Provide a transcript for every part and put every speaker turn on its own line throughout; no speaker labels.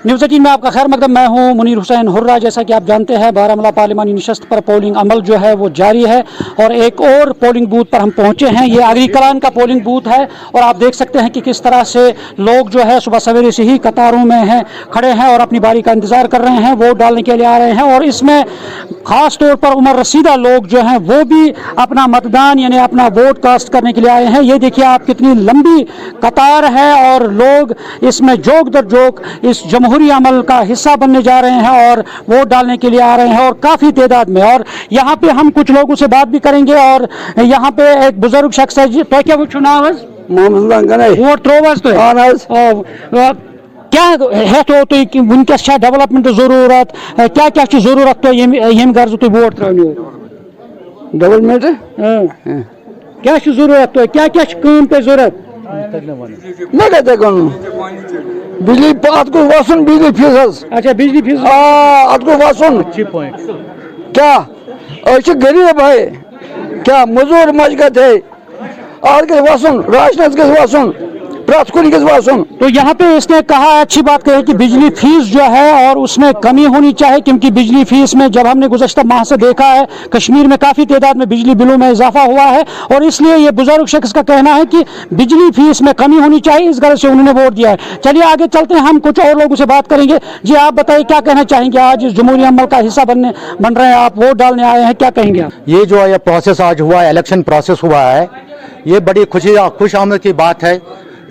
News 18 में आपका खैर मकदम। मैं हूं मुनीर हुसैन हुर्रा। जैसा कि आप जानते हैं बारामूला पार्लिमानी नशस्त पर पोलिंग अमल जो है वो जारी है और एक और पोलिंग बूथ पर हम पहुंचे हैं। ये आगरी कलान का पोलिंग बूथ है और आप देख सकते हैं कि किस तरह से लोग जो है सुबह सवेरे से ही कतारों में हैं, खड़े हैं और अपनी बारी का इंतज़ार कर रहे हैं, वोट डालने के लिए आ रहे हैं। और इसमें ख़ास तौर पर उम्र रसीदा लोग जो हैं वो भी अपना मतदान यानी अपना वोट कास्ट करने के लिए आए हैं। ये देखिए आप कितनी लंबी कतार है और लोग इसमें जोक दर जोक इस जमहूरी अमल का हिस्सा बनने जा रहे हैं और वोट डालने के लिए आ रहे हैं और काफ़ी तादाद में। और यहाँ पे हम कुछ लोगों से बात भी करेंगे और यहाँ पे एक बुजुर्ग शख्स है जी, तो क्या वो चुनाव वोट त्रोवस तो क्या है तो वनकस डेवलपमेंट जरूरत क्या क्या जरूरत तो यम गर्ज तुम वोट त्रो
डेवलपमेंट
क्या जरूरत तो क्या क्या काम पे जरूरत
न कहते कौन बिजली अत को वसन बिजली फीस।
अच्छा बिजली फीस
अत को वसन क्या अच्छे गरीब भाई क्या मजूर मजगत है आज के वसन राशन के वसन
तो यहाँ पे इसने कहा अच्छी बात कही कि बिजली फीस जो है और उसमें कमी होनी चाहिए, क्योंकि बिजली फीस में जब हमने गुज़श्ता माह से देखा है कश्मीर में काफ़ी तादाद में बिजली बिलों में इजाफा हुआ है और इसलिए ये बुजुर्ग शख्स का कहना है कि बिजली फीस में कमी होनी चाहिए, इस गर्ज से उन्होंने वोट दिया है। चलिए आगे चलते हैं, हम कुछ और लोगों से बात करेंगे। जी आप बताइए क्या कहना चाहेंगे, आज इस जमहूरी अमल का हिस्सा बन रहे हैं आप, वोट डालने आए हैं, क्या कहेंगे आप?
ये जो है प्रोसेस आज हुआ, इलेक्शन प्रोसेस हुआ है, ये बड़ी खुश आमद की बात है।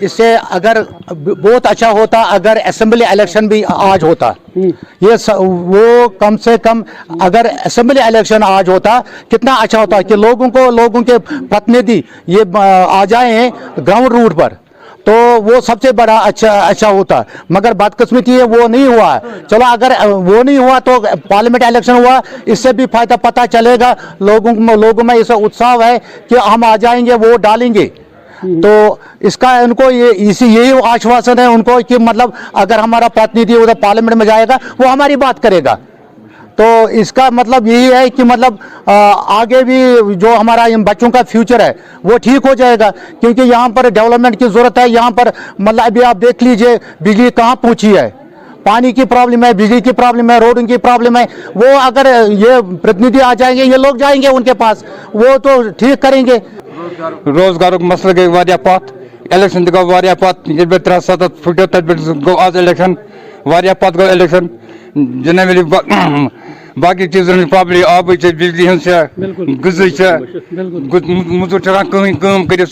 इससे अगर बहुत अच्छा होता अगर असेंबली इलेक्शन भी आज होता, ये वो कम से कम अगर असेंबली इलेक्शन आज होता कितना अच्छा होता कि लोगों के प्रतिनिधि ये आ जाए ग्राउंड रूट पर, तो वो सबसे बड़ा अच्छा होता। मगर बदकिस्मती है वो नहीं हुआ। चलो अगर वो नहीं हुआ तो पार्लियामेंट इलेक्शन हुआ, इससे भी फायदा पता चलेगा, लोगों में ऐसा उत्साह है कि हम आ जाएंगे वोट डालेंगे। तो इसका उनको यही आश्वासन है उनको कि मतलब अगर हमारा प्रतिनिधि उधर पार्लियामेंट में जाएगा वो हमारी बात करेगा। तो इसका मतलब यही है कि मतलब आगे भी जो हमारा इन बच्चों का फ्यूचर है वो ठीक हो जाएगा, क्योंकि यहाँ पर डेवलपमेंट की जरूरत है। यहाँ पर मतलब अभी आप देख लीजिए बिजली कहाँ पहुँची है, पानी की प्रॉब्लम है, बिजली की प्रॉब्लम है, रोड की प्रॉब्लम है। वो अगर ये प्रतिनिधि आ जाएंगे, ये लोग जाएंगे उनके पास, वो तो ठीक करेंगे।
रोजगार मसले गई वारिया पत, इलेक्शन गो वारिया पत, ये 3-7 फुट गो आज इलेक्शन वारिया पत गो इलेक्शन जिन्हें मिली बाकी चीजों प्रॉब्लम आब बिजली गुजा मजूर कम कर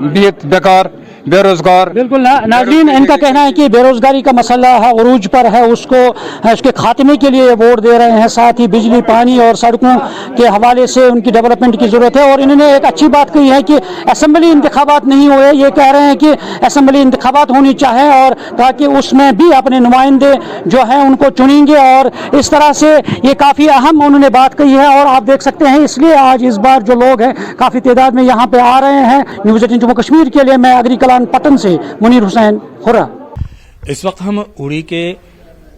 बिहत बेकार बेरोजगार।
बिल्कुल नाज़रीन, इनका कहना है कि बेरोजगारी का मसला है, उरूज पर है, उसके खात्मे के लिए वोट दे रहे हैं। साथ ही बिजली, पानी और सड़कों के हवाले से उनकी डेवलपमेंट की ज़रूरत है। और इन्होंने एक अच्छी बात कही है कि असेंबली इंतखाबात नहीं हुए, ये कह रहे हैं कि असेंबली इंतखाबात होनी चाहिए और ताकि उसमें भी अपने नुमाइंदे जो हैं उनको चुनेंगे। और इस तरह से ये काफ़ी अहम उन्होंने बात कही है और आप देख सकते हैं इसलिए आज इस बार जो लोग हैं काफ़ी तादाद में यहाँ पे आ रहे हैं। न्यूज़ 18 जम्मू कश्मीर के लिए मैं आगरी कलान पटन से मुनीर हुसैन हुर्रा।
इस वक्त हम उड़ी के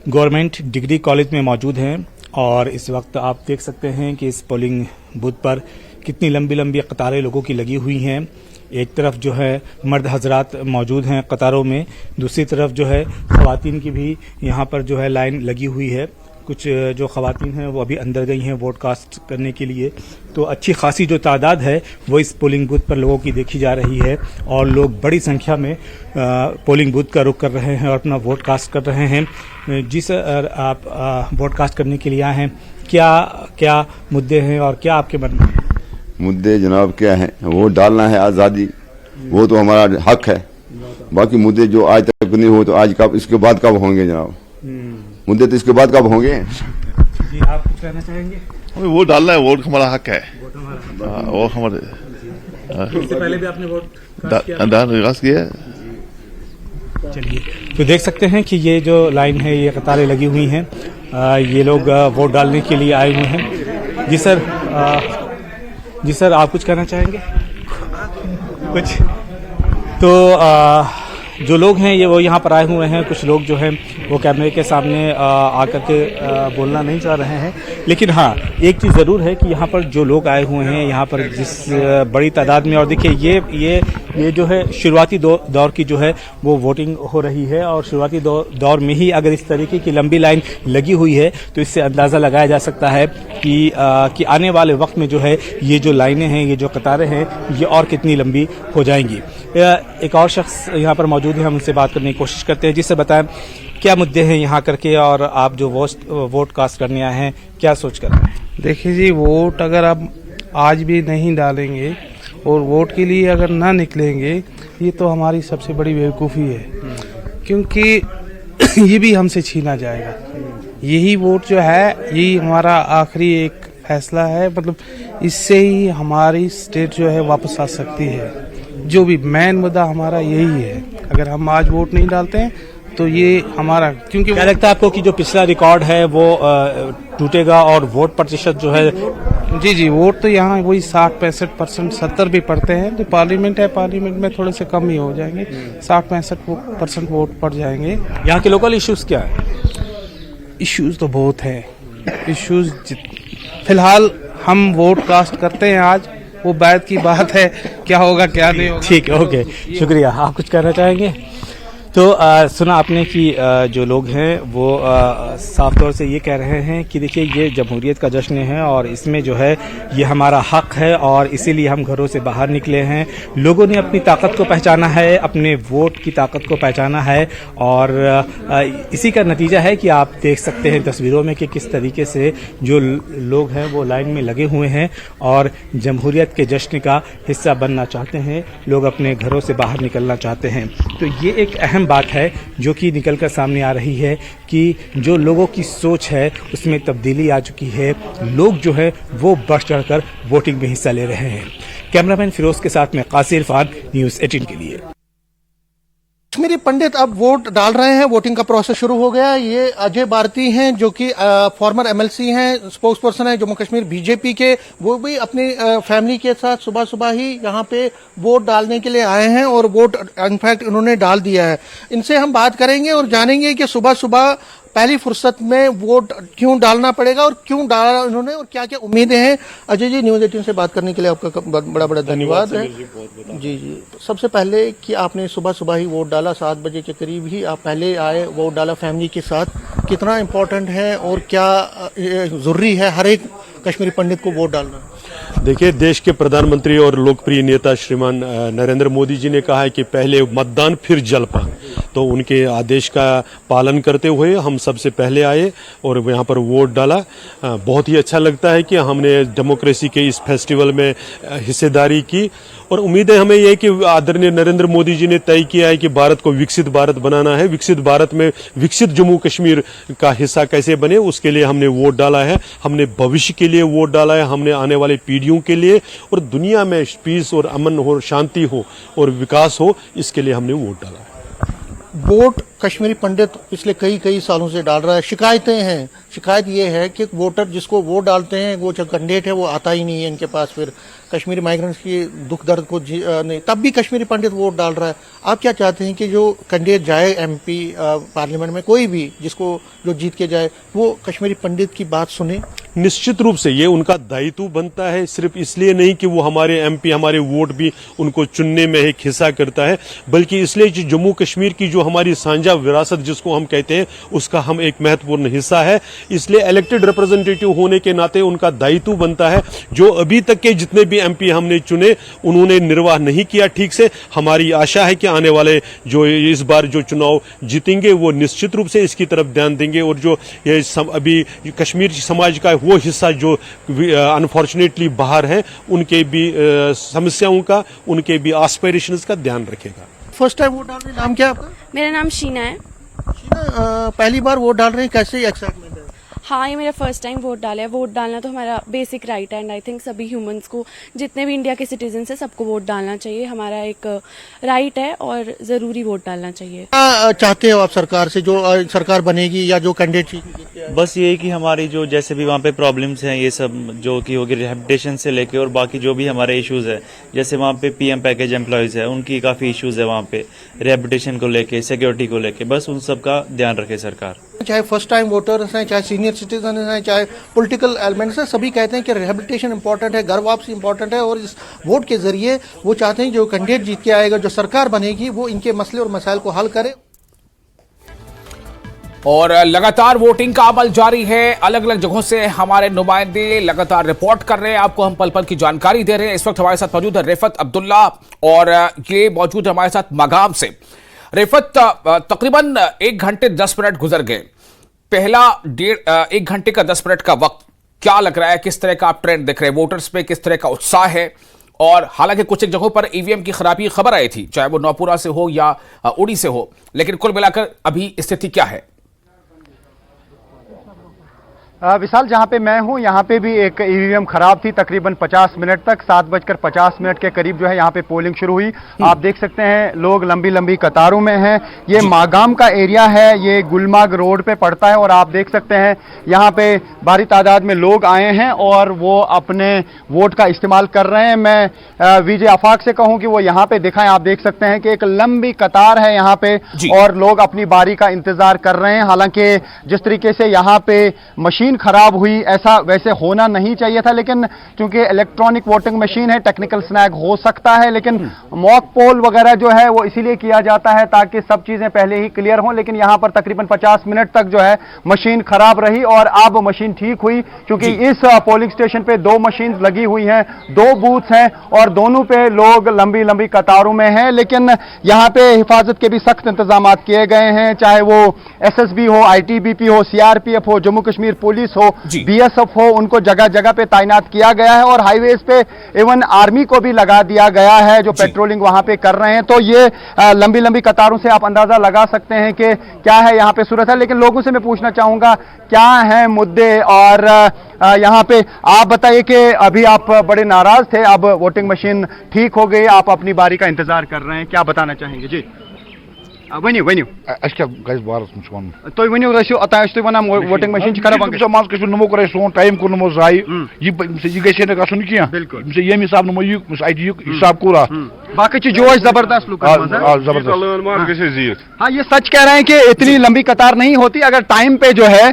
गवर्नमेंट डिग्री कॉलेज में मौजूद हैं और इस वक्त आप देख सकते हैं कि इस पोलिंग बूथ पर कितनी लंबी लंबी कतारें लोगों की लगी हुई हैं। एक तरफ जो है मर्द हजरात मौजूद हैं कतारों में, दूसरी तरफ जो है खवातीन की भी यहाँ पर जो है लाइन लगी हुई है। कुछ जो खवातीन हैं वो अभी अंदर गई हैं वोट कास्ट करने के लिए। तो अच्छी खासी जो तादाद है वो इस पोलिंग बूथ पर लोगों की देखी जा रही है और लोग बड़ी संख्या में पोलिंग बूथ का रुख कर रहे हैं और अपना वोट कास्ट कर रहे हैं। जी सर, आप वोट कास्ट करने के लिए आए हैं, क्या क्या मुद्दे हैं और क्या आपके मन में?
मुद्दे जनाब क्या है, वोट डालना है, आज़ादी, वो तो हमारा हक है। बाकी मुद्दे जो आज तक नहीं हो तो आज कब, इसके बाद कब होंगे जनाब? मुद्दे तो इसके बाद कब होंगे?
जी आप कुछ कहना चाहेंगे?
हमें वोट डालना है, वोट हमारा हक है। वो हमारे
इससे पहले भी आपने
वोट किया है।
चलिए, तो देख सकते हैं कि ये जो लाइन है ये कतारें लगी हुई हैं, ये लोग वोट डालने के लिए आए हुए हैं। जी सर आप कुछ कहना चाहेंगे? कुछ तो जो लोग हैं ये वो यहाँ पर आए हुए हैं। कुछ लोग जो हैं वो कैमरे के सामने आकर के बोलना नहीं चाह रहे हैं, लेकिन हाँ एक चीज़ ज़रूर है कि यहाँ पर जो लोग आए हुए हैं यहाँ पर जिस बड़ी तादाद में, और देखिए ये ये जो है शुरुआती दौर की जो है वो वोटिंग हो रही है और शुरुआती दौर में ही अगर इस तरीके की लंबी लाइन लगी हुई है तो इससे अंदाज़ा लगाया जा सकता है कि आने वाले वक्त में जो है ये जो लाइनें हैं, ये जो कतारें हैं, ये और कितनी लंबी हो जाएंगी। एक और शख्स यहाँ पर मौजूद है, हम उनसे बात करने की कोशिश करते हैं। जिससे बताएं क्या मुद्दे हैं यहाँ करके और आप जो वोट कास्ट करने आए हैं क्या सोच कर रहे हैं?
देखिए जी, वोट अगर आप आज भी नहीं डालेंगे और वोट के लिए अगर ना निकलेंगे, ये तो हमारी सबसे बड़ी बेवकूफ़ी है, क्योंकि ये भी हमसे छीना जाएगा। यही वोट जो है, यही हमारा आखिरी एक फैसला है, मतलब इससे ही हमारी स्टेट जो है वापस आ सकती है। जो भी मेन मुद्दा हमारा यही है, अगर हम आज वोट नहीं डालते हैं तो ये हमारा, क्योंकि
क्या लगता है आपको कि जो पिछला रिकॉर्ड है वो टूटेगा और वोट प्रतिशत जो है?
जी, वोट तो यहाँ वही 60-65%, 70 भी पड़ते हैं। जो पार्लियामेंट है, पार्लियामेंट में थोड़े से कम ही हो जाएंगे, 60-65% वोट पड़ जाएंगे।
यहाँ के लोकल इश्यूज क्या है?
इश्यूज तो बहुत हैं। इश्यूज फिलहाल हम वोट कास्ट करते हैं आज, वो बाद की बात है, क्या होगा क्या नहीं होगा।
ठीक है, ओके, शुक्रिया। आप कुछ कहना चाहेंगे? तो सुना आपने कि जो लोग हैं वो साफ तौर से ये कह रहे हैं कि देखिए ये जमहूरियत का जश्न है और इसमें जो है ये हमारा हक है और इसीलिए हम घरों से बाहर निकले हैं। लोगों ने अपनी ताकत को पहचाना है, अपने वोट की ताकत को पहचाना है और इसी का नतीजा है कि आप देख सकते हैं तस्वीरों में कि किस तरीके से जो लोग हैं वो लाइन में लगे हुए हैं और जमहूरियत के जश्न का हिस्सा बनना चाहते हैं। लोग अपने घरों से बाहर निकलना चाहते हैं। तो ये एक अहम बात है जो कि निकल कर सामने आ रही है कि जो लोगों की सोच है उसमें तब्दीली आ चुकी है। लोग जो है वो बढ़ चढ़कर वोटिंग में हिस्सा ले रहे हैं। कैमरामैन फिरोज के साथ में कासिर इरफान, न्यूज़ 18 के लिए।
कश्मीरी पंडित अब वोट डाल रहे हैं, वोटिंग का प्रोसेस शुरू हो गया। ये अजय भारती हैं जो कि फॉर्मर एमएलसी हैं, स्पोक्स पर्सन है जम्मू कश्मीर बीजेपी के। वो भी अपनी फैमिली के साथ सुबह सुबह ही यहाँ पे वोट डालने के लिए आए हैं और वोट इनफैक्ट उन्होंने डाल दिया है। इनसे हम बात करेंगे और जानेंगे कि सुबह सुबह पहली फुर्सत में वोट क्यों डालना पड़ेगा और क्यों डाला उन्होंने और क्या क्या उम्मीदें हैं। अजय जी, न्यूज़ 18 से बात करने के लिए आपका बड़ा बड़ा धन्यवाद है। जी, सबसे पहले कि आपने सुबह सुबह ही वोट डाला, 7 बजे के करीब ही आप पहले आए, वोट डाला फैमिली के साथ, कितना इम्पोर्टेंट है और क्या जरूरी है हर एक कश्मीरी पंडित को वोट डालना?
देखिए, देश के प्रधानमंत्री और लोकप्रिय नेता श्रीमान नरेंद्र मोदी जी ने कहा है कि पहले मतदान फिर जलपान, तो उनके आदेश का पालन करते हुए हम सबसे पहले आए और यहाँ पर वोट डाला। बहुत ही अच्छा लगता है कि हमने डेमोक्रेसी के इस फेस्टिवल में हिस्सेदारी की और उम्मीद है हमें यह कि आदरणीय नरेंद्र मोदी जी ने तय किया है कि भारत को विकसित भारत बनाना है। विकसित भारत में विकसित जम्मू कश्मीर का हिस्सा कैसे बने, उसके लिए हमने वोट डाला है। हमने भविष्य के लिए वोट डाला है, हमने आने वाली पीढ़ियों के लिए और दुनिया में पीस और अमन हो, शांति हो और विकास हो, इसके लिए हमने वोट डाला है।
वोट कश्मीरी पंडित पिछले कई सालों से डाल रहा है। शिकायतें हैं, शिकायत ये है कि वोटर जिसको वोट डालते हैं वो जो कैंडिडेट है वो आता ही नहीं है इनके पास। फिर कश्मीरी माइग्रेंट्स की दुख दर्द को नहीं, तब भी कश्मीरी पंडित वोट डाल रहा है। आप क्या चाहते हैं कि जो कैंडिडेट जाए एमपी पार्लियामेंट में, कोई भी जिसको जो जीत के जाए, वो कश्मीरी पंडित की बात सुने?
निश्चित रूप से ये उनका दायित्व बनता है, सिर्फ इसलिए नहीं कि वो हमारे एमपी, हमारे वोट भी उनको चुनने में एक हिस्सा करता है, बल्कि इसलिए कि जम्मू कश्मीर की जो हमारी साझा विरासत जिसको हम कहते हैं, उसका हम एक महत्वपूर्ण हिस्सा है। इसलिए इलेक्टेड रिप्रेजेंटेटिव होने के नाते उनका दायित्व बनता है। जो अभी तक के जितने भी एमपी हमने चुने उन्होंने निर्वाह नहीं किया ठीक से। हमारी आशा है कि आने वाले जो इस बार जो चुनाव जीतेंगे वो निश्चित रूप से इसकी तरफ ध्यान देंगे और जो ये अभी कश्मीर समाज का वो हिस्सा जो अनफॉर्चुनेटली बाहर है, उनके भी समस्याओं का, उनके भी एस्पिरेशंस का ध्यान रखेगा।
फर्स्ट टाइम वोट डाल रहे हैं, नाम क्या है आपका?
मेरा नाम शीना है।
शीना, पहली बार वोट डाल रहे हैं, कैसे एक्साइटमेंट है?
हाँ, ये मेरा फर्स्ट टाइम वोट डाला है। वोट डालना तो हमारा बेसिक राइट है एंड आई थिंक सभी ह्यूमंस को, जितने भी इंडिया के सिटीजन्स हैं, सबको वोट डालना चाहिए। हमारा एक राइट है और ज़रूरी वोट डालना चाहिए।
क्या चाहते हो आप सरकार से, जो सरकार बनेगी या जो कैंडिडेट?
बस ये कि हमारी जो जैसे भी वहाँ पे प्रॉब्लम्स हैं, ये सब जो कि होगी रिहेबिलिटेशन से लेके और बाकी जो भी हमारे इश्यूज है, जैसे वहाँ पे पीएम पैकेज एम्प्लॉयज़ है, उनकी काफ़ी इश्यूज है वहाँ पे रिहेबिलिटेशन को लेके, सिक्योरिटी को लेके, बस उन सब का ध्यान रखे सरकार।
चाहे फर्स्ट टाइम वोटर्स हैं, चाहे सीनियर सिटीजन हैं, चाहे पॉलिटिकल एलिमेंट्स हैं, सभी कहते हैं कि रिहेबिलिटेशन इंपॉर्टेंट है, घर वापसी इंपॉर्टेंट है। और इस वोट के जरिए वो चाहते हैं जो कैंडिडेट जीत के आएगा, जो सरकार बनेगी, वो इनके मसले और मसाइल को हल करे।
और लगातार वोटिंग का अमल जारी है। अलग अलग जगहों से हमारे नुमाइंदे लगातार रिपोर्ट कर रहे हैं, आपको हम पल पल की जानकारी दे रहे हैं। इस वक्त हमारे साथ मौजूद है रिफत अब्दुल्ला और ये मौजूद है हमारे साथ मगाम से। रिफत, तकरीबन 1 घंटे 10 मिनट गुजर गए, पहला 1 घंटे का 10 मिनट का वक्त, क्या लग रहा है, किस तरह का आप ट्रेंड देख रहे हैं, वोटर्स में किस तरह का उत्साह है? और हालांकि कुछ एक जगहों पर ईवीएम की खराबी खबर आई थी, चाहे वो नौपुरा से हो या उड़ी से हो, लेकिन कुल मिलाकर अभी स्थिति क्या है?
विशाल, जहां पे मैं हूं यहां पे भी एक ईवीएम खराब थी। तकरीबन 50 मिनट तक 7:50 के करीब जो है यहां पे पोलिंग शुरू हुई। आप देख सकते हैं लोग लंबी लंबी कतारों में हैं। ये मागाम का एरिया है, ये गुलमर्ग रोड पे पड़ता है और आप देख सकते हैं यहां पे भारी तादाद में लोग आए हैं और वो अपने वोट का इस्तेमाल कर रहे हैं। मैं विजय आफाक से कहूं कि वो यहां पे दिखाएं। आप देख सकते हैं कि एक लंबी कतार है यहां पे और लोग अपनी बारी का इंतजार कर रहे हैं। हालांकि जिस तरीके से यहां पे मशीन खराब हुई, ऐसा वैसे होना नहीं चाहिए था, लेकिन क्योंकि इलेक्ट्रॉनिक वोटिंग मशीन है, टेक्निकल स्नैग हो सकता है, लेकिन मॉक पोल वगैरह जो है वो इसीलिए किया जाता है ताकि सब चीजें पहले ही क्लियर हों। लेकिन यहां पर तकरीबन 50 मिनट तक जो है मशीन खराब रही और अब मशीन ठीक हुई, क्योंकि इस पोलिंग स्टेशन पे 2 मशीन लगी हुई हैं, 2 बूथ हैं और दोनों पे लोग लंबी लंबी कतारों में हैं। लेकिन यहां पे हिफाजत के भी सख्त इंतजाम किए गए हैं, चाहे वो एसएसबी हो, आईटीबीपी हो, सीआरपीएफ हो, जम्मू कश्मीर पुलिस हो, बीएसएफ हो, उनको जगह जगह पे तैनात किया गया है और हाईवेज पे इवन आर्मी को भी लगा दिया गया है जो पेट्रोलिंग वहां पे कर रहे हैं। तो ये लंबी लंबी कतारों से आप अंदाजा लगा सकते हैं कि क्या है यहां पे सूरत है। लेकिन लोगों से मैं पूछना चाहूंगा क्या है मुद्दे, और यहां पे आप बताइए कि अभी आप बड़े नाराज थे, अब वोटिंग मशीन ठीक हो गई, आप अपनी बारी का इंतजार कर रहे हैं, क्या बताना चाहेंगे? जी वनियो तुम वनियो वोटिंग मशीन
मान नमो कर सोन टाइम को नमो जाय यह गए गन कह ये हिसाब नमो आई हिसाब कोरा
बाकी जोश जबरदस्त
जबरदस्त।
हाँ, ये सच कह रहे हैं कि इतनी लंबी कतार नहीं होती अगर टाइम पे जो है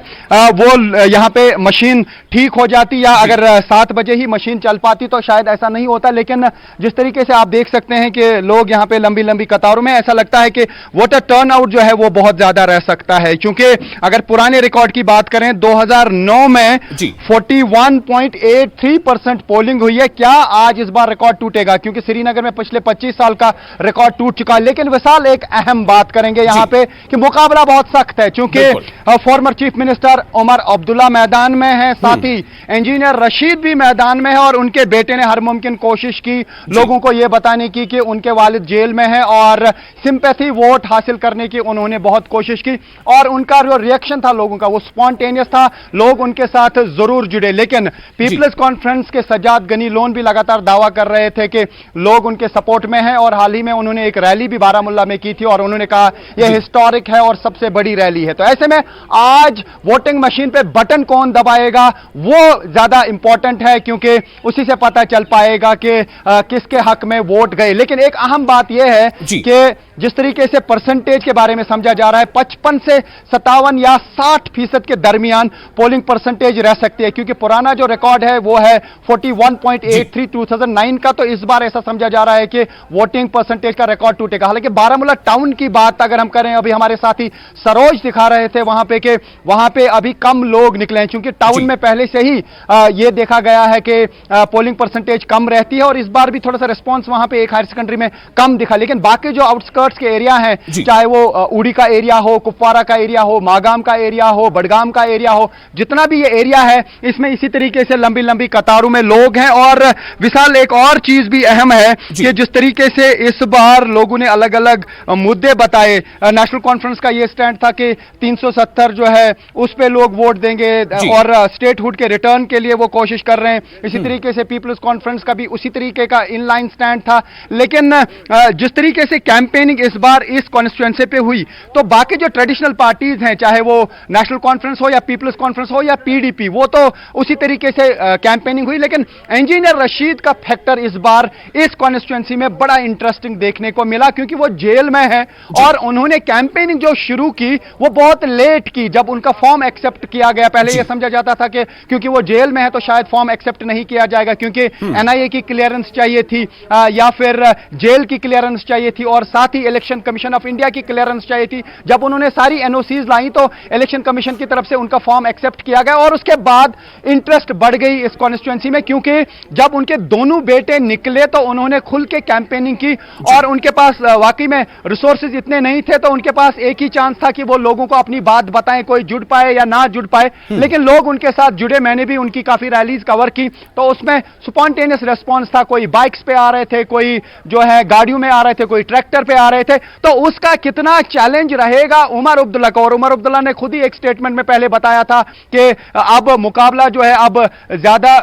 वो यहाँ पे मशीन ठीक हो जाती, या अगर 7 बजे ही मशीन चल पाती तो शायद ऐसा नहीं होता। लेकिन जिस तरीके से आप देख सकते हैं कि लोग यहाँ पे लंबी लंबी कतारों में, ऐसा लगता है कि वोटर टर्नआउट जो है वो बहुत ज्यादा रह सकता है, क्योंकि अगर पुराने रिकॉर्ड की बात करें 2009 में 41.83% पोलिंग हुई है। क्या आज इस बार रिकॉर्ड टूटेगा? क्योंकि श्रीनगर में पिछले 25 साल का रिकॉर्ड टूट चुका है। लेकिन विशाल एक अहम बात करेंगे यहां पे कि मुकाबला बहुत सख्त है, क्योंकि former chief minister Omar Abdullah मैदान में है, साथ ही इंजीनियर रशीद भी मैदान में है और उनके बेटे ने हर मुमकिन कोशिश की लोगों को यह बताने की कि उनके वालिद जेल में है और सिंपैथी वोट हासिल करने की उन्होंने बहुत कोशिश की और उनका जो रिएक्शन था लोगों का वो स्पॉन्टेनियस था, लोग उनके साथ जरूर जुड़े। लेकिन पीपल्स कॉन्फ्रेंस के सज्जाद गनी लोन भी लगातार दावा कर रहे थे कि लोग उनके सपोर्ट में हैं और हाल ही में उन्होंने एक रैली भी बारामुल्ला में की थी और उन्होंने कहा यह हिस्टोरिक है और सबसे बड़ी रैली है। तो ऐसे में आज वोटिंग मशीन पे बटन कौन दबाएगा वो ज्यादा इंपॉर्टेंट है, क्योंकि उसी से पता चल पाएगा कि किसके हक में वोट गए। लेकिन एक अहम बात यह है कि जिस तरीके से परसेंटेज के बारे में समझा जा रहा है 55 से 57 या 60% के दरमियान पोलिंग परसेंटेज रह सकती है, क्योंकि पुराना जो रिकॉर्ड है वो है 41.83 2009 का। तो इस बार ऐसा समझा जा रहा है कि वोटिंग परसेंटेज का रिकॉर्ड टूटेगा। हालांकि बारामुल्ला टाउन की बात अगर हम करें, अभी हमारे साथी सरोज दिखा रहे थे वहां पे कि वहां पे अभी कम लोग निकले हैं, क्योंकि टाउन में पहले से ही यह देखा गया है कि पोलिंग परसेंटेज कम रहती है और इस बार भी थोड़ा सा रिस्पॉन्स वहां पे एक हायर सेकेंडरी में कम दिखा। लेकिन बाकी जो आउटस्कर्ट्स के एरिया हैं, चाहे वो उड़ी का एरिया हो, कुपवारा का एरिया हो, मागाम का एरिया हो, बडगाम का एरिया हो, जितना भी ये एरिया है इसमें इसी तरीके से लंबी लंबी कतारों में लोग हैं। और विशाल एक और चीज भी अहम है कि जिस तरीके से इस बार लोगों ने अलग अलग मुद्दे बताए, नेशनल कॉन्फ्रेंस का ये स्टैंड था कि 370 जो है उस पे लोग वोट देंगे और स्टेटहुड के रिटर्न के लिए वो कोशिश कर रहे हैं। इसी तरीके से पीपल्स कॉन्फ्रेंस का भी उसी तरीके का इनलाइन स्टैंड था। लेकिन जिस तरीके से कैंपेनिंग इस बार इस कॉन्स्टिट्यूएंसी पे हुई, तो बाकी जो ट्रेडिशनल पार्टीज हैं, चाहे वो नेशनल कॉन्फ्रेंस हो या पीपल्स कॉन्फ्रेंस हो या पीडीपी, वो तो उसी तरीके से कैंपेनिंग हुई। लेकिन इंजीनियर रशीद का फैक्टर इस बार इस कॉन्स्टिट्यूएंसी
में बड़ा इंटरेस्टिंग देखने को मिला, क्योंकि वो जेल में है और उन्होंने कैंपेनिंग जो शुरू की वो बहुत लेट की, जब उनका फॉर्म एक्सेप्ट किया गया। पहले ये समझा जाता था कि क्योंकि वो जेल में है तो शायद फॉर्म एक्सेप्ट नहीं किया जाएगा, क्योंकि एनआईए की क्लियरेंस चाहिए थी या फिर जेल की क्लियरेंस चाहिए थी और साथ ही इलेक्शन कमीशन ऑफ इंडिया की क्लियरेंस चाहिए थी। जब उन्होंने सारी एनओसीज लाई तो इलेक्शन कमीशन की तरफ से उनका फॉर्म एक्सेप्ट किया गया और उसके बाद इंटरेस्ट बढ़ गई इस कॉन्स्टिट्यूएंसी में, क्योंकि जब उनके दोनों बेटे निकले तो उन्होंने खुल के कैंपेनिंग की और उनके पास वाकई में रिसोर्सेज इतने नहीं थे, तो उनके पास एक ही चांस था कि वो लोगों को अपनी बात बताएं, कोई जुड़ पाए या ना जुड़ पाए, लेकिन लोग उनके साथ जुड़े। मैंने भी उनकी काफी रैलीज कवर की तो उसमें स्पॉन्टेनियस रेस्पॉन्स था, कोई बाइक्स पे आ रहे थे, कोई जो है गाड़ियों में आ रहे थे, कोई ट्रैक्टर पे आ रहे थे। तो उसका कितना चैलेंज रहेगा उमर अब्दुल्ला का, और उमर अब्दुल्ला ने खुद ही एक स्टेटमेंट में पहले बताया था कि अब मुकाबला जो है, अब ज्यादा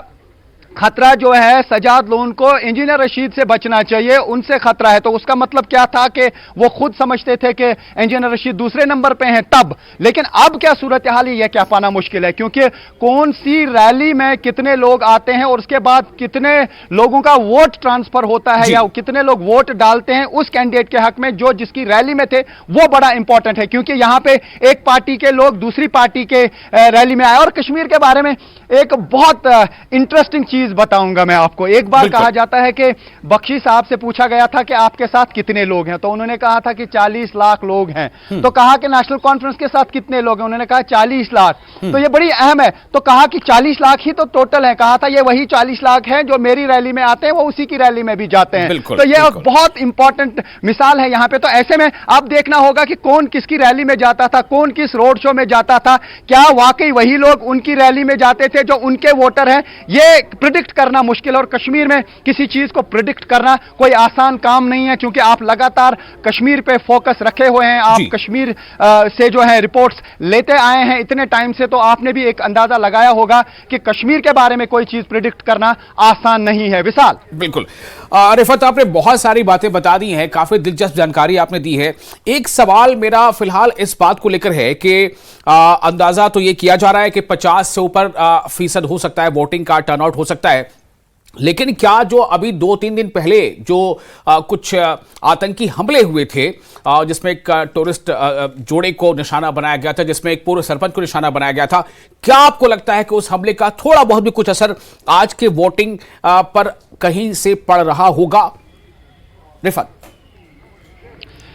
खतरा जो है सजाद लोन को इंजीनियर रशीद से बचना चाहिए, उनसे खतरा है। तो उसका मतलब क्या था कि वो खुद समझते थे कि इंजीनियर रशीद दूसरे नंबर पे हैं तब, लेकिन अब क्या सूरत हाल है यह क्या पाना मुश्किल है, क्योंकि कौन सी रैली में कितने लोग आते हैं और उसके बाद कितने लोगों का वोट ट्रांसफर होता है या कितने लोग वोट डालते हैं उस कैंडिडेट के हक में जो जिसकी रैली में थे, वो बड़ा इंपॉर्टेंट है। क्योंकि यहां पे एक पार्टी के लोग दूसरी पार्टी के रैली में आए। और कश्मीर के बारे में एक बहुत इंटरेस्टिंग चीज बताऊंगा मैं आपको। एक बार कहा जाता है कि बख्शी साहब से पूछा गया था कि आपके साथ कितने लोग हैं, तो उन्होंने कहा था कि 40 लाख लोग हैं। तो कहा कि नेशनल कॉन्फ्रेंस के साथ कितने लोग हैं, उन्होंने कहा 40 लाख। तो ये बड़ी अहम है। तो कहा कि 40 लाख ही तो टोटल है, कहा था ये वही 40 लाख हैं जो मेरी रैली में आते हैं, वो उसी की रैली में भी जाते हैं। तो ये एक बहुत इंपॉर्टेंट मिसाल है यहां पे। तो ऐसे में अब देखना होगा कि कौन किसकी रैली में जाता था, कौन किस रोड शो में जाता था, क्या वाकई वही लोग उनकी रैली में जाते थे जो उनके वोटर हैं। ये प्रिडिक्ट करना मुश्किल है और कश्मीर में किसी चीज को प्रिडिक्ट करना कोई आसान काम नहीं है, क्योंकि आप लगातार कश्मीर पे फोकस रखे हुए हैं, आप कश्मीर से जो है रिपोर्ट्स लेते आए हैं इतने टाइम से, तो आपने भी एक अंदाजा लगाया होगा कि कश्मीर के बारे में कोई चीज प्रिडिक्ट करना आसान नहीं है। विशाल,
बिल्कुल रिफत, आपने बहुत सारी बातें बता दी हैं, काफी दिलचस्प जानकारी आपने दी है। एक सवाल मेरा फिलहाल इस बात को लेकर है कि अंदाजा तो ये किया जा रहा है कि 50 से ऊपर फीसद हो सकता है वोटिंग का टर्नआउट हो सकता है, लेकिन क्या जो अभी 2-3 दिन पहले जो कुछ आतंकी हमले हुए थे, जिसमें एक टूरिस्ट जोड़े को निशाना बनाया गया था, जिसमें एक पूर्व सरपंच को निशाना बनाया गया था, क्या आपको लगता है कि उस हमले का थोड़ा बहुत भी कुछ असर आज के वोटिंग पर कहीं से पड़ रहा होगा? रिफत,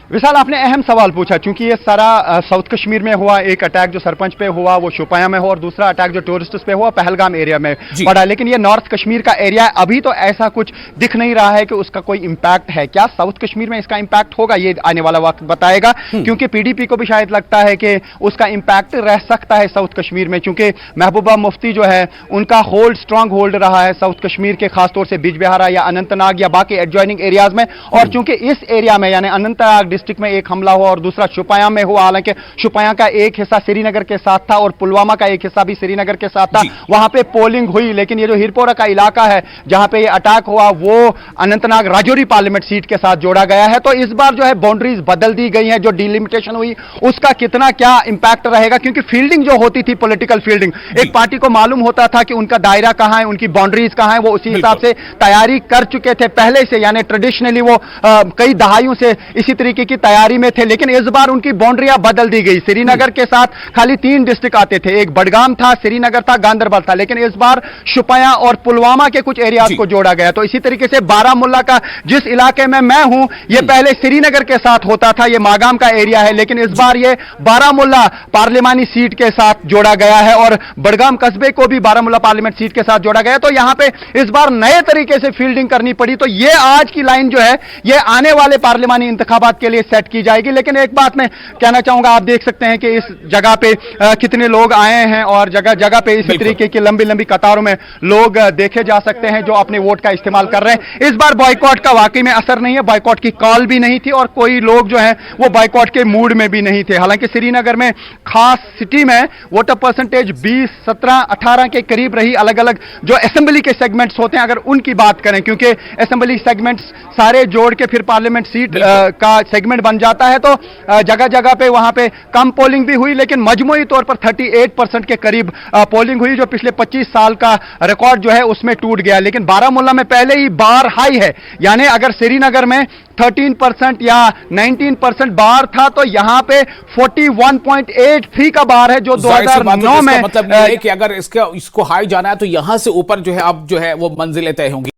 विशाल, आपने अहम सवाल पूछा, क्योंकि ये सारा साउथ कश्मीर में हुआ। एक अटैक जो सरपंच पे हुआ वो शोपियां में हुआ और दूसरा अटैक जो टूरिस्ट्स पे हुआ पहलगाम एरिया में पड़ा। लेकिन ये नॉर्थ कश्मीर का एरिया है, अभी तो ऐसा कुछ दिख नहीं रहा है कि उसका कोई इंपैक्ट है। क्या साउथ कश्मीर में इसका इंपैक्ट होगा, ये आने वाला वक्त बताएगा, क्योंकि पीडीपी को भी शायद लगता है कि उसका इंपैक्ट रह सकता है साउथ कश्मीर में, क्योंकि महबूबा मुफ्ती जो है उनका होल्ड स्ट्रांग होल्ड रहा है साउथ कश्मीर के, खासतौर से बिजबिहारा या अनंतनाग या बाकी एडजॉइनिंग एरियाज में। और चूंकि इस एरिया में यानी अनंतनाग डिस्ट्रिक्ट में एक हमला हुआ और दूसरा शोपियां में हुआ, हालांकि शोपियां का एक हिस्सा श्रीनगर के साथ था और पुलवामा का एक हिस्सा भी श्रीनगर के साथ था, वहां पे पोलिंग हुई। लेकिन ये जो हिरपोरा का इलाका है जहां पे ये अटैक हुआ वो अनंतनाग राजौरी पार्लियामेंट सीट के साथ जोड़ा गया है। तो इस बार जो है बाउंड्रीज बदल दी गई हैं, जो डिलिमिटेशन हुई उसका कितना क्या इंपैक्ट रहेगा, क्योंकि फील्डिंग जो होती थी, पॉलिटिकल फील्डिंग, एक पार्टी को मालूम होता था कि उनका दायरा कहां है, उनकी बाउंड्रीज कहां है, वो उसी हिसाब से तैयारी कर चुके थे पहले से, यानी ट्रेडिशनली वो कई दहाइयों से इसी तरीके की तैयारी में थे। लेकिन इस बार उनकी बाउंड्रियां बदल दी गई। श्रीनगर के साथ खाली 3 डिस्ट्रिक्ट आते थे, एक बडगाम था, श्रीनगर था, गांदरबल था, लेकिन इस बार शोपियां और पुलवामा के कुछ एरियाज को जोड़ा गया। तो इसी तरीके से बारामुल्ला का जिस इलाके में मैं हूं, ये पहले श्रीनगर के साथ होता था, ये मागाम का एरिया है, लेकिन इस बार ये बारामुल्ला पार्लिमानी सीट के साथ जोड़ा गया है और बडगाम कस्बे को भी बारामुल्ला पार्लियामेंट सीट के साथ जोड़ा गया। तो यहां पे इस बार नए तरीके से फील्डिंग करनी पड़ी। तो ये आज की लाइन जो है ये आने वाले पार्लिमानी इंतखाबात के लिए सेट की जाएगी। लेकिन एक बात मैं कहना चाहूंगा, आप देख सकते हैं कि इस जगह पे कितने लोग आए हैं और जगह जगह पे इस तरीके की लंबी लंबी कतारों में लोग देखे जा सकते हैं जो अपने वोट का इस्तेमाल कर रहे हैं। इस बार बॉयकॉट का वाकई में असर नहीं है, बॉयकॉट की कॉल भी नहीं थी और कोई लोग जो है वो बॉयकॉट के मूड में भी नहीं थे। हालांकि श्रीनगर में खास सिटी में वोटर परसेंटेज 20, 17, 18 के करीब रही। अलग अलग जो असेंबली के सेगमेंट्स होते हैं अगर उनकी बात करें, क्योंकि असेंबली सेगमेंट्स सारे जोड़ के फिर पार्लियामेंट सीट का सेगमेंट सेगमेंट बन जाता है तो जगह जगह पे वहां पे कम पोलिंग भी हुई, लेकिन मजमूई तौर पर 38% के करीब पोलिंग हुई, जो पिछले 25 साल का रिकॉर्ड जो है उसमें टूट गया। लेकिन बारामूला में पहले ही बार हाई है, यानी अगर श्रीनगर में 13% या 19% बार था तो यहां पे 41.83 का बार है, जो 2009 में
मतलब ये है कि अगर इसको हाई जाना है तो यहां से ऊपर जो है अब जो है वो मंजिलें तय होंगी।